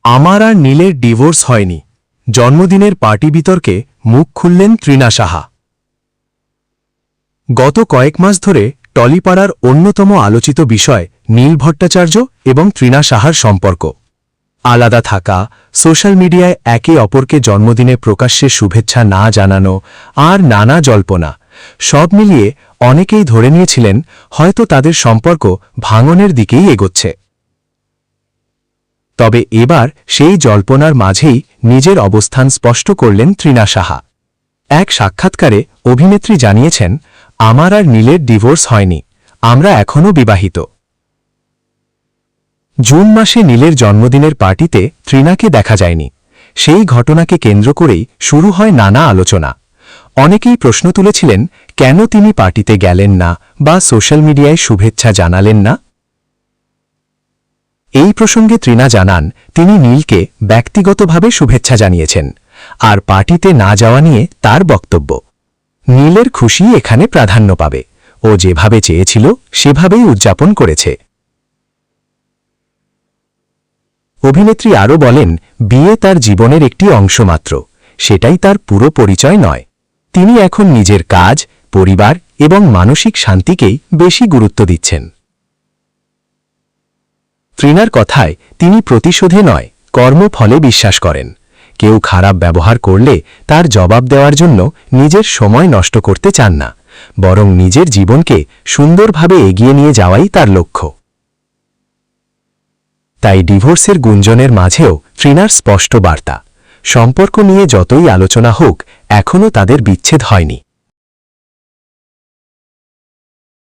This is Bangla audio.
আমার আর নীলের ডিভোর্স হয়নি। জন্মদিনের পার্টি বিতর্কে মুখ খুললেন তৃণা সাহা। গত কয়েক মাস ধরে টলিপাড়ার অন্যতম আলোচিত বিষয় নীল ভট্টাচার্য এবং তৃণা সাহার সম্পর্ক। আলাদা থাকা, সোশ্যাল মিডিয়ায় একে অপরকে জন্মদিনে প্রকাশ্যে শুভেচ্ছা না জানানো আর নানা জল্পনা, সব মিলিয়ে অনেকেই ধরে নিয়েছিলেন হয়তো তাদের সম্পর্ক ভাঙনের দিকেই এগোচ্ছে। তবে এবার সেই জল্পনার মাঝেই নিজের অবস্থান স্পষ্ট করলেন তৃণা সাহা। এক সাক্ষাৎকারে অভিনেত্রী জানিয়েছেন, আমার আর নীলের ডিভোর্স হয়নি, আমরা এখনও বিবাহিত। জুন মাসে নীলের জন্মদিনের পার্টিতে তৃণাকে দেখা যায়নি। সেই ঘটনাকে কেন্দ্র করেই শুরু হয় নানা আলোচনা। অনেকেই প্রশ্ন তুলেছিলেন, কেন তিনি পার্টিতে গেলেন না বা সোশ্যাল মিডিয়ায় শুভেচ্ছা জানালেন না। এই প্রসঙ্গে তৃণা জানান, তিনি নীলকে ব্যক্তিগতভাবে শুভেচ্ছা জানিয়েছেন, আর পার্টিতে না যাওয়া নিয়ে তার বক্তব্য, নীলের খুশি এখানে প্রাধান্য পাবে, ও যেভাবে চেয়েছিল সেভাবেই উদযাপন করেছে। অভিনেত্রী আরও বলেন, বিয়ে তার জীবনের একটি অংশ মাত্র, সেটাই তার পুরো পরিচয় নয়। তিনি এখন নিজের কাজ, পরিবার এবং মানসিক শান্তিকেই বেশি গুরুত্ব দিচ্ছেন। তৃণার কথায়, তিনি প্রতিশোধে নয়, কর্মফলে বিশ্বাস করেন। কেউ খারাপ ব্যবহার করলে তার জবাব দেওয়ার জন্য নিজের সময় নষ্ট করতে চান না, বরং নিজের জীবনকে সুন্দরভাবে এগিয়ে নিয়ে যাওয়াই তার লক্ষ্য। তাই ডিভোর্সের গুঞ্জনের মাঝেও তৃণার স্পষ্ট বার্তা, সম্পর্ক নিয়ে যতই আলোচনা হোক, এখনও তাদের বিচ্ছেদ হয়নি।